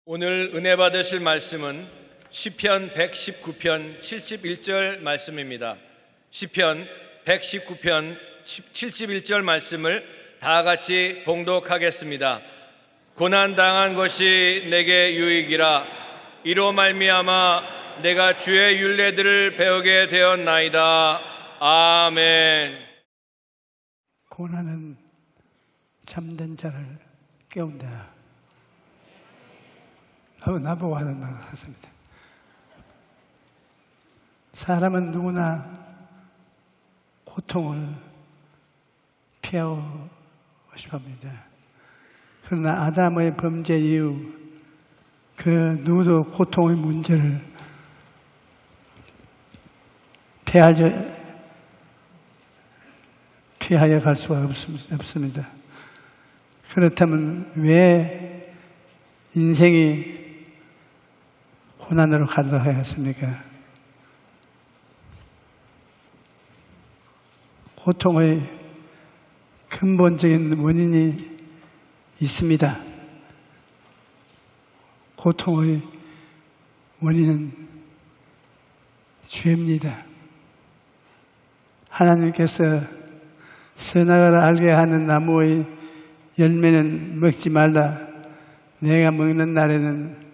오늘 은혜 받으실 말씀은 시편 119편 71절 말씀입니다. 시편 119편 71절 말씀을 다 같이 봉독하겠습니다. 고난당한 것이 내게 유익이라. 이로 말미암아 내가 주의 율례들을 배우게 되었나이다. 아멘. 고난은 잠든 자를 깨운다. 나보고 하는 말 같습니다. 사람은 누구나 고통을 피하고 싶어합니다. 그러나 아담의 범죄 이후 그 누구도 고통의 문제를 피하여 갈 수가 없습니다. 그렇다면 왜 인생이 고난으로 가도록 하였습니까? 고통의 근본적인 원인이 있습니다. 고통의 원인은 죄입니다. 하나님께서 선악을 알게 하는 나무의 열매는 먹지 말라. 내가 먹는 날에는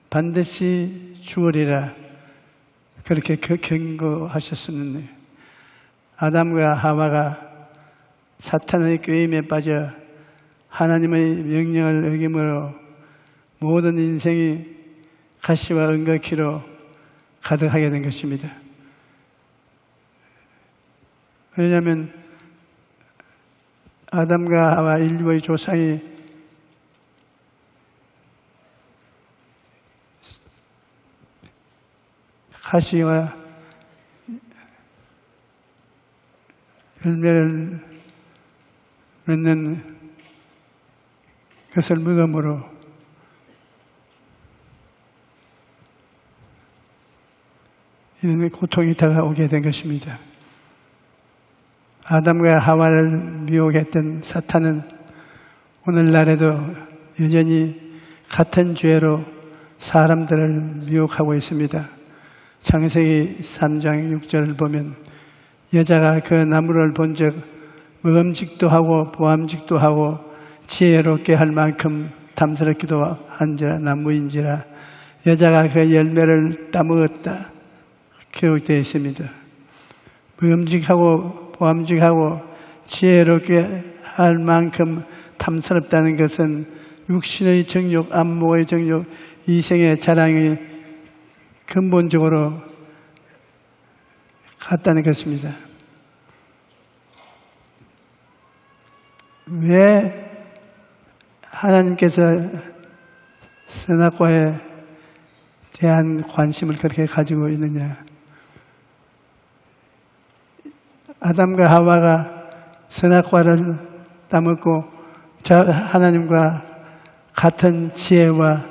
반드시 죽으리라. 그렇게 경고하셨었는데 아담과 하와가 사탄의 꾀임에 빠져 하나님의 명령을 어김으로 모든 인생이 가시와 은거키로 가득하게 된 것입니다. 왜냐하면 아담과 하와 인류의 조상이 가시와 열매를 맺는 것을 먹음으로 이런 고통이 다가오게 된 것입니다. 아담과 하와를 미혹했던 사탄은 오늘날에도 여전히 같은 죄로 사람들을 미혹하고 있습니다. 창세기 3장 6절을 보면 여자가 그 나무를 본즉 먹음직도 하고 보암직도 하고 지혜롭게 할 만큼 탐스럽기도 한지라 나무인지라 여자가 그 열매를 따먹었다 기록되어 있습니다. 먹음직하고 보암직하고 지혜롭게 할 만큼 탐스럽다는 것은 육신의 정욕, 안목의 정욕, 이생의 자랑이 근본적으로 같다는 것입니다. 왜 하나님께서 선악과에 대한 관심을 그렇게 가지고 있느냐? 아담과 하와가 선악과를 따먹고 하나님과 같은 지혜와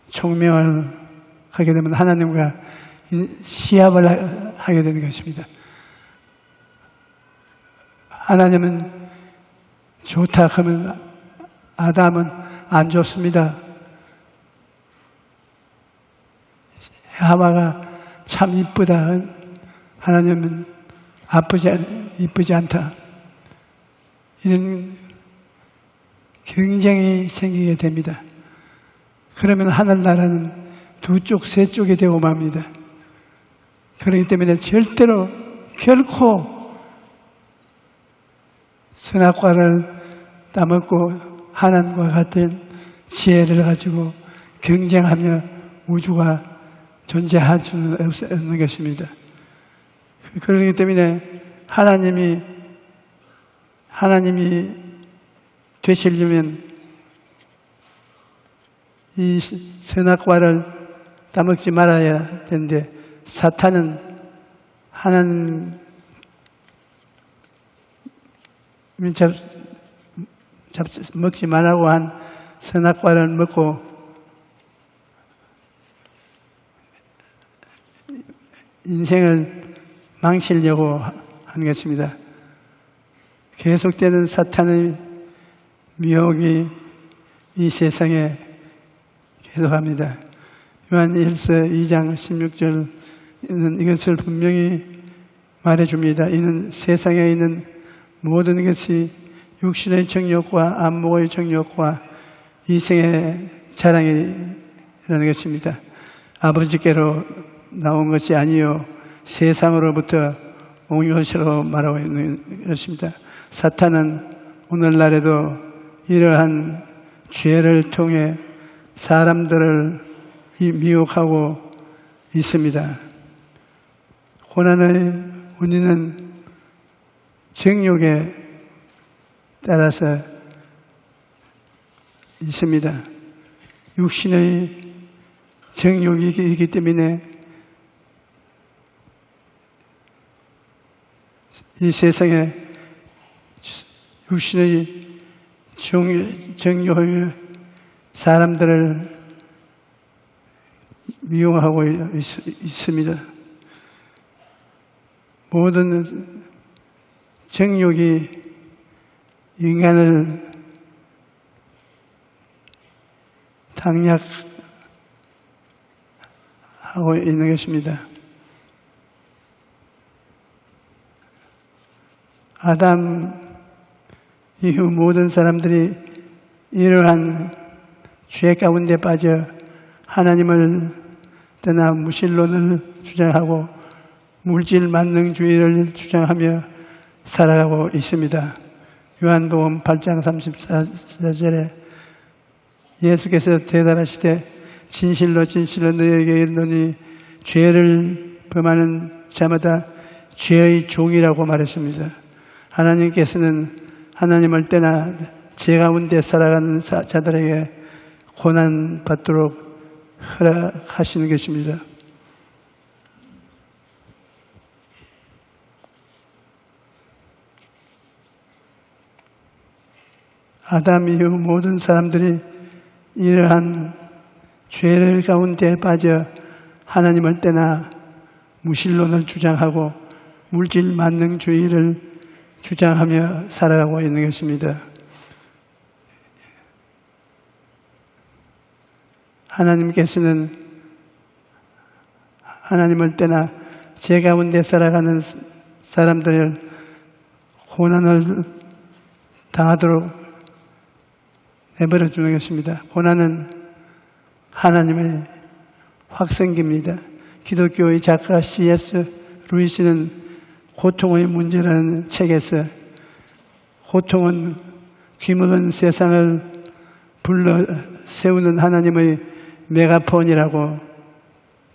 총명을 하게 되면 하나님과 시합을 하게 되는 것입니다. 하나님은 좋다 하면 아담은 안 좋습니다. 하와가 참 이쁘다. 하나님은 이쁘지 않다. 이런 경쟁이 생기게 됩니다. 그러면 하늘나라는 두 쪽, 세 쪽이 되고 맙니다. 그렇기 때문에 절대로 결코 선악과를 따먹고 하나님과 같은 지혜를 가지고 경쟁하며 우주가 존재할 수는 없는 것입니다. 그렇기 때문에 하나님이 되시려면 이 선악과를 따먹지 말아야 되는데 사탄은 하나님 먹지 말라고 한 선악과를 먹고 인생을 망치려고 하는 것입니다. 계속되는 사탄의 미혹이 이 세상에 계속합니다. 요한 1서 2장 16절은 이것을 분명히 말해줍니다. 이는 세상에 있는 모든 것이 육신의 정욕과 안목의 정욕과 이생의 자랑이라는 것입니다. 아버지께로 나온 것이 아니요 세상으로부터 온 것으로 말하고 있는 것입니다. 사탄은 오늘날에도 이러한 죄를 통해 사람들을 미혹하고 있습니다. 고난의 원인은 정욕에 따라서 있습니다. 육신의 정욕이 있기 때문에 이 세상에 육신의 정욕이 사람들을 미용하고 있습니다. 모든 정욕이 인간을 당략하고 있는 것입니다. 아담 이후 모든 사람들이 이러한 죄 가운데 빠져 하나님을 떠나 무신론을 주장하고 물질 만능주의를 주장하며 살아가고 있습니다. 요한복음 8장 34절에 예수께서 대답하시되 진실로 진실로 너희에게 이르노니 죄를 범하는 자마다 죄의 종이라고 말했습니다. 하나님께서는 하나님을 떠나 죄 가운데 살아가는 자들에게 고난 받도록 허락하시는 것입니다. 아담 이후 모든 사람들이 이러한 죄를 가운데 빠져 하나님을 떠나 무신론을 주장하고 물질 만능주의를 주장하며 살아가고 있는 것입니다. 하나님께서는 하나님을 떠나 죄 가운데 살아가는 사람들을 고난을 당하도록 내버려 두는 것입니다. 고난은 하나님의 확성기입니다. 기독교의 작가 C.S. 루이스는 고통의 문제라는 책에서 고통은 귀먹은 세상을 불러 세우는 하나님의 메가폰이라고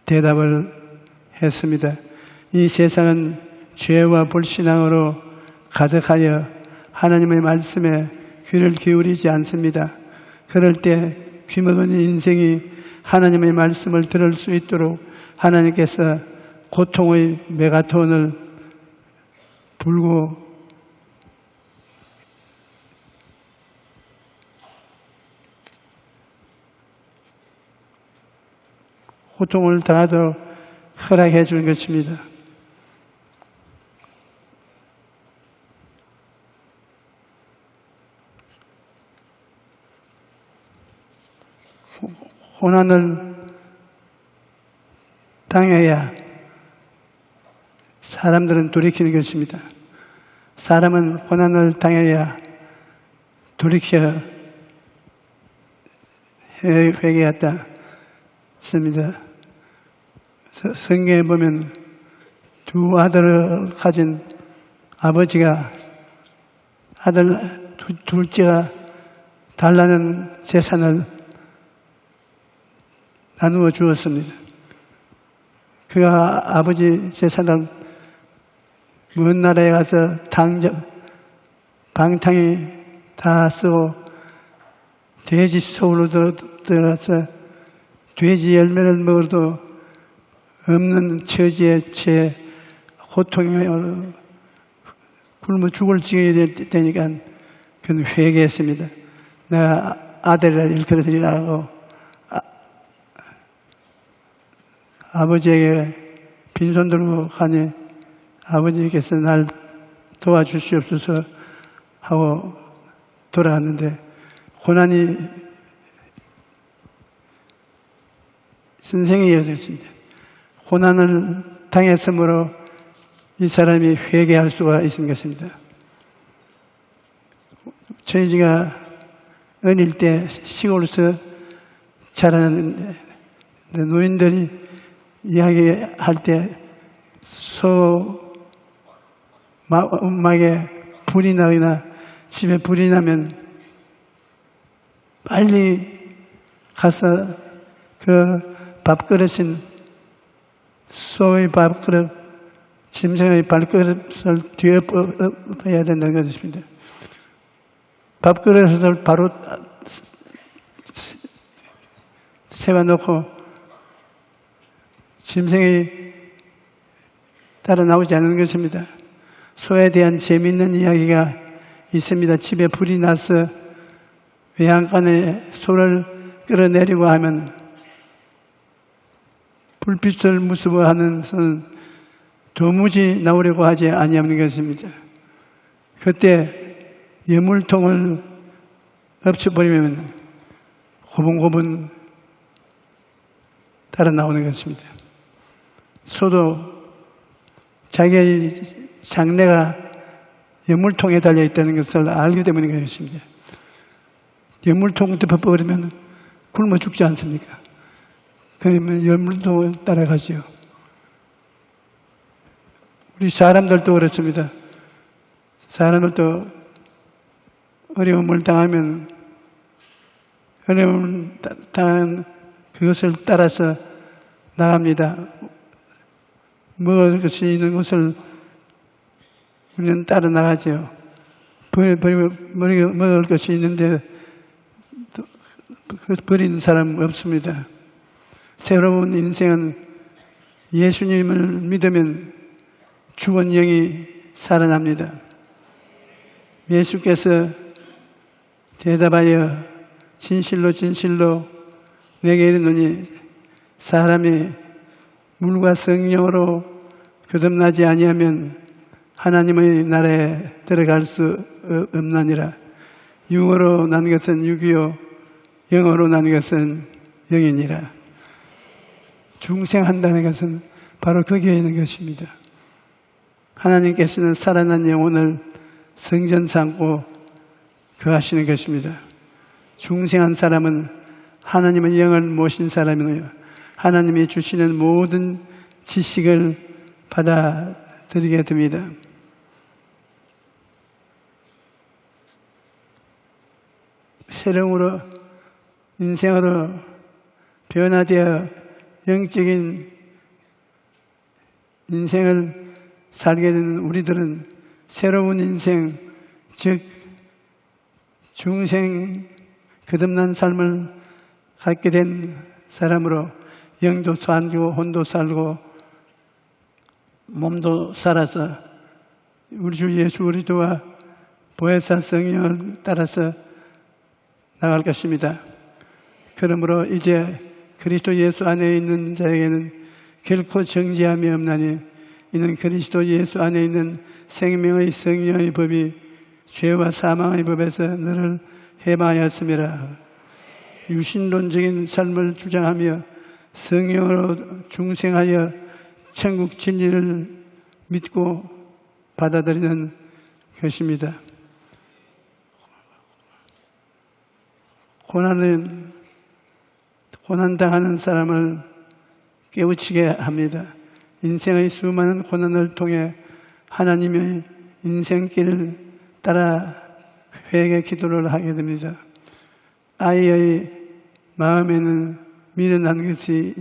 대답을 했습니다. 이 세상은 죄와 불신앙으로 가득하여 하나님의 말씀에 귀를 기울이지 않습니다. 그럴 때 귀먹은 인생이 하나님의 말씀을 들을 수 있도록 하나님께서 고통의 메가톤을 불고 고통을 당하도록 허락해 준 것입니다. 고난을 당해야 사람들은 돌이키는 것입니다. 사람은 고난을 당해야 돌이켜 회개했다 씁니다. 성경에 보면 두 아들을 가진 아버지가 아들 둘째가 달라는 재산을 나누어 주었습니다. 그가 아버지 재산을 먼 나라에 가서 방탕히 다 쓰고 돼지 속으로 들어가서 돼지 열매를 먹어도 없는 처지에 채 고통에 굶어 죽을 지경이 되니까 그는 회개했습니다. 내가 아들을 일컬어드리라고 아버지에게 빈손 들고 가니 아버지께서 날 도와주시옵소서 하고 돌아왔는데 고난이 선생이 이어졌습니다. 고난을 당했으므로 이 사람이 회개할 수가 있는 것입니다. 저희가 어릴 때 시골에서 자라는 노인들이 이야기할 때 음막에 불이 나거나 집에 불이 나면 빨리 가서 그 밥그릇인 소의 밥그릇, 짐승의 발그릇을 뒤엎어야 된다는 것입니다. 밥그릇을 바로 세워놓고 짐승이 따라 나오지 않는 것입니다. 소에 대한 재미있는 이야기가 있습니다. 집에 불이 나서 외양간에 소를 끌어내리고 하면 불빛을 무서워하는 소는 도무지 나오려고 하지 아니하는 것입니다. 그때 예물통을 엎쳐버리면 고분고분 따라 나오는 것입니다. 소도 자기의 장래가 예물통에 달려있다는 것을 알기 때문인 것입니다. 예물통 덮어버리면 굶어 죽지 않습니까? 그러면 예물통을 따라가지요. 우리 사람들도 그렇습니다. 사람들도 어려움을 당하면 어려움을 당한 그것을 따라서 나갑니다. 먹을 것이 있는 것을 우리는 따라 나가죠. 먹을 것이 있는데 버리는 사람 없습니다. 새로운 인생은 예수님을 믿으면 죽은 영이 살아납니다. 예수께서 대답하여 진실로 진실로 내게 이르노니 사람이 물과 성령으로 거듭나지 아니하면 하나님의 나라에 들어갈 수 없나니라. 육으로 난 것은 육이요 영으로 난 것은 영이니라. 중생한다는 것은 바로 거기에 있는 것입니다. 하나님께서는 살아난 영혼을 성전 삼고 거하시는 것입니다. 중생한 사람은 하나님의 영을 모신 사람이에요. 하나님이 주시는 모든 지식을 받아들이게 됩니다. 새로운 인생으로 변화되어 영적인 인생을 살게 되는 우리들은 새로운 인생, 즉 중생 거듭난 삶을 갖게 된 사람으로 영도 살고 혼도 살고 몸도 살아서 우리 주 예수 그리스도와 보혜사 성령을 따라서 나갈 것입니다. 그러므로 이제 그리스도 예수 안에 있는 자에게는 결코 정죄함이 없나니 이는 그리스도 예수 안에 있는 생명의 성령의 법이 죄와 사망의 법에서 너를 해방하였음이라. 유신론적인 삶을 주장하며 성령으로 중생하여 천국 진리를 믿고 받아들이는 것입니다. 고난당하는 사람을 깨우치게 합니다. 인생의 수많은 고난을 통해 하나님의 인생길을 따라 회개 기도를 하게 됩니다. 아이의 마음에는 미련한 것이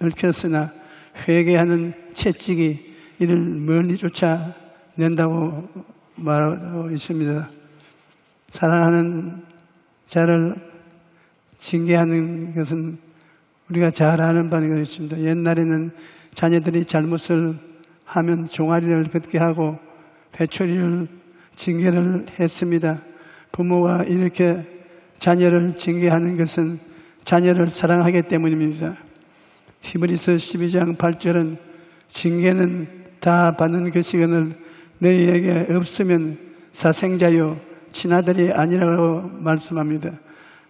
얽혔으나 회개하는 채찍이 이를 멀리 쫓아낸다고 말하고 있습니다. 사랑하는 자를 징계하는 것은 우리가 잘 아는 바는 것입니다. 옛날에는 자녀들이 잘못을 하면 종아리를 걷게 하고 회초리를 징계를 했습니다. 부모가 이렇게 자녀를 징계하는 것은 자녀를 사랑하기 때문입니다. 히브리서 12장 8절은 징계는 다 받는 것이거늘 너희에게 없으면 사생자요 친아들이 아니라고 말씀합니다.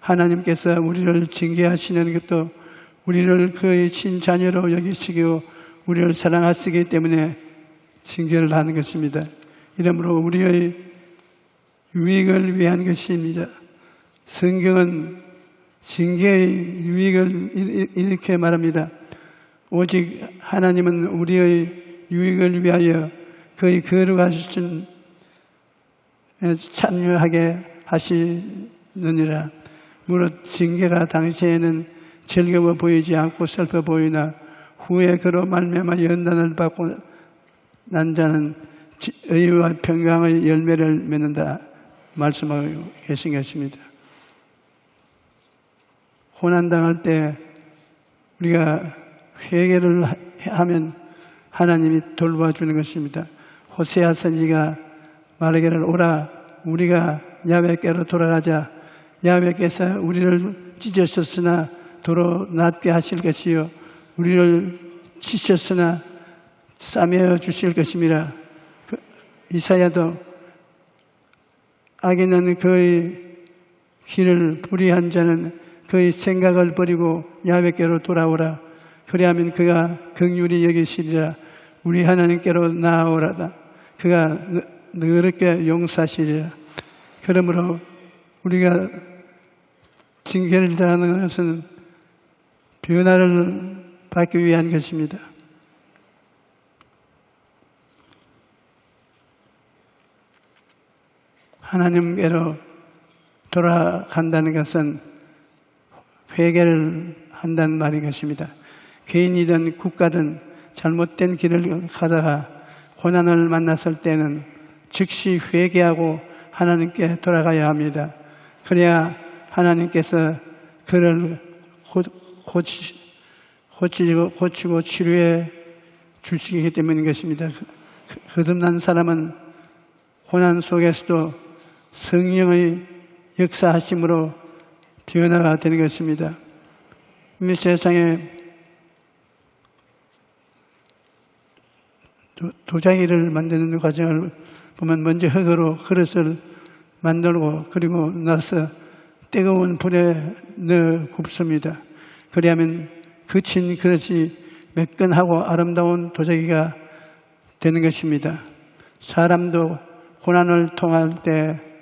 하나님께서 우리를 징계하시는 것도 우리를 그의 친자녀로 여기시고 우리를 사랑하시기 때문에 징계를 하는 것입니다. 이러므로 우리의 유익을 위한 것입니다. 성경은 징계의 유익을 이렇게 말합니다. 오직 하나님은 우리의 유익을 위하여 그의 거룩하신 참여하게 하시느니라. 무릇 징계가 당시에는 즐거워 보이지 않고 슬퍼 보이나 후에 그로 말미암아 연단을 받고 난 자는 의와 평강의 열매를 맺는다 말씀하고 계신 것입니다. 고난당할 때 우리가 회개를 하면 하나님이 돌봐주는 것입니다. 호세아 선지가 말하기를 오라 우리가 야훼께로 돌아가자. 야훼께서 우리를 찢으셨으나 도로 낫게 하실 것이요 우리를 치셨으나 싸매어 주실 것임이라. 이사야도 악인은 그의 길을 불의한 자는 그의 생각을 버리고 야훼께로 돌아오라. 그리하면 그가 긍휼히 여기시리라. 우리 하나님께로 나아오라다. 그가 너그럽게 용서하시리라. 그러므로 우리가 징계를 당하는 것은 변화를 받기 위한 것입니다. 하나님께로 돌아간다는 것은 회개를 한다는 말인 것입니다. 개인이든 국가든 잘못된 길을 가다가 고난을 만났을 때는 즉시 회개하고 하나님께 돌아가야 합니다. 그래야 하나님께서 그를 고치고 치료해 주시기 때문인 것입니다. 거듭난 사람은 고난 속에서도 성령의 역사하심으로 변화가 되는 것입니다. 이 세상에 도자기를 만드는 과정을 보면 먼저 흙으로 그릇을 만들고 그리고 나서 뜨거운 불에 넣어 굽습니다. 그리하면 거친 그릇이 매끈하고 아름다운 도자기가 되는 것입니다. 사람도 고난을 통할 때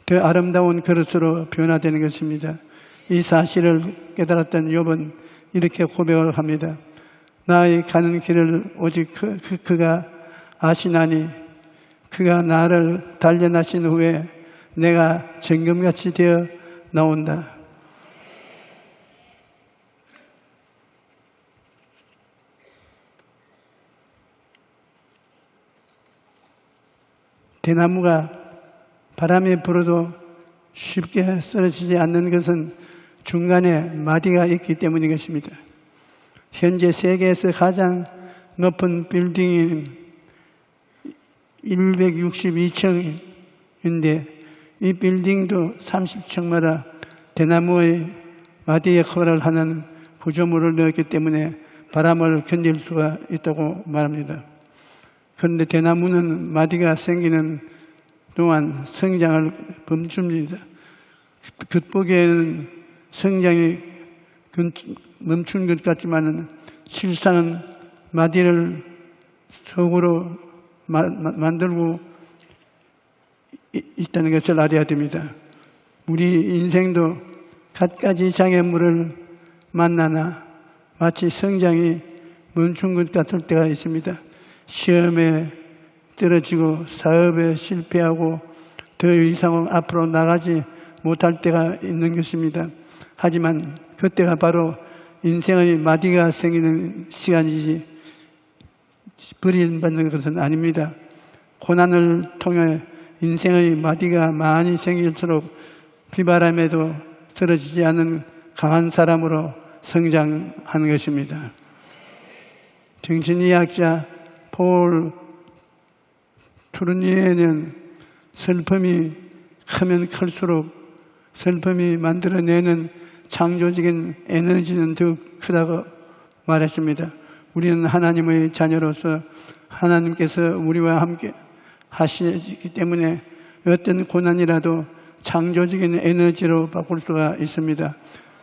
더 아름다운 그릇으로 변화되는 것입니다. 이 사실을 깨달았던 욥은 이렇게 고백을 합니다. 나의 가는 길을 오직 그가 아시나니 그가 나를 단련하신 후에 내가 정금같이 되어 나온다. 대나무가 바람에 불어도 쉽게 쓰러지지 않는 것은 중간에 마디가 있기 때문인 것입니다. 현재 세계에서 가장 높은 빌딩인 162층인데 이 빌딩도 30층마다 대나무의 마디에 커버를 하는 구조물을 넣었기 때문에 바람을 견딜 수가 있다고 말합니다. 그런데 대나무는 마디가 생기는 동안 성장을 멈춥니다. 겉보기에는 성장이 멈춘 것 같지만 실상은 마디를 속으로 만들고 있다는 것을 알아야 됩니다. 우리 인생도 갖가지 장애물을 만나나 마치 성장이 멈춘 것 같을 때가 있습니다. 시험에 떨어지고 사업에 실패하고 더 이상 앞으로 나가지 못할 때가 있는 것입니다. 하지만 그때가 바로 인생의 마디가 생기는 시간이지 버림받는 것은 아닙니다. 고난을 통해 인생의 마디가 많이 생길수록 비바람에도 쓰러지지 않는 강한 사람으로 성장하는 것입니다. 정신의학자 폴 투르니에는 슬픔이 크면 클수록 슬픔이 만들어내는 창조적인 에너지는 더 크다고 말했습니다. 우리는 하나님의 자녀로서 하나님께서 우리와 함께 하시기 때문에 어떤 고난이라도 창조적인 에너지로 바꿀 수가 있습니다.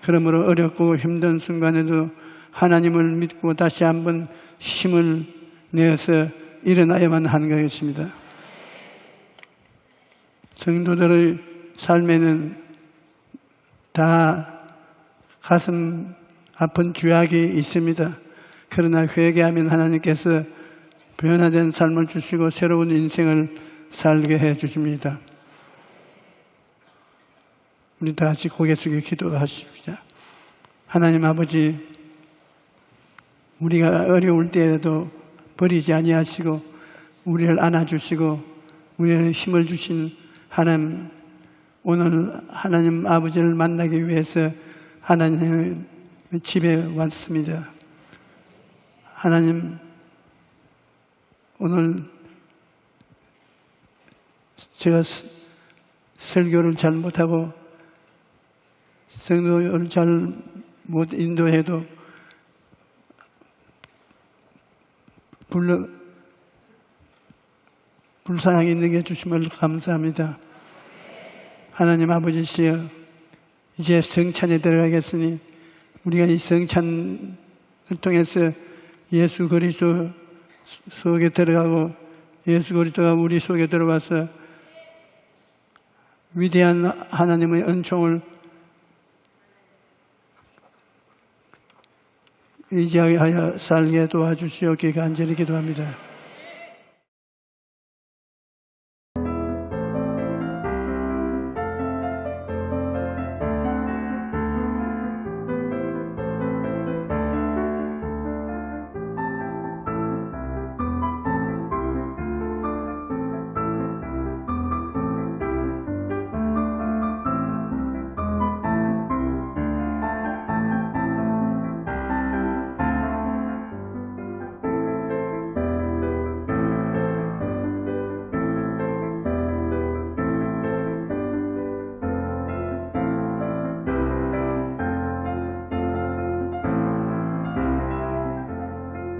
그러므로 어렵고 힘든 순간에도 하나님을 믿고 다시 한번 힘을 내어서 일어나야만 하는 것입니다. 성도들의 삶에는 다 가슴 아픈 죄악이 있습니다. 그러나 회개하면 하나님께서 변화된 삶을 주시고 새로운 인생을 살게 해 주십니다. 우리 다 같이 고개 숙여 기도하십시다. 하나님 아버지, 우리가 어려울 때에도 버리지 아니하시고 우리를 안아주시고 우리를 힘을 주신 하나님, 오늘 하나님 아버지를 만나기 위해서 하나님의 집에 왔습니다. 하나님, 오늘 제가 설교를 잘 못하고 성도를 잘 못 인도해도 불쌍하게 있는 게 주심을 감사합니다. 하나님 아버지시여, 이제 성찬에 들어가겠으니 우리가 이 성찬을 통해서 예수 그리스도 속에 들어가고 예수 그리스도가 우리 속에 들어와서 위대한 하나님의 은총을 의지하여 살게 도와주시옵기를 간절히 기도합니다.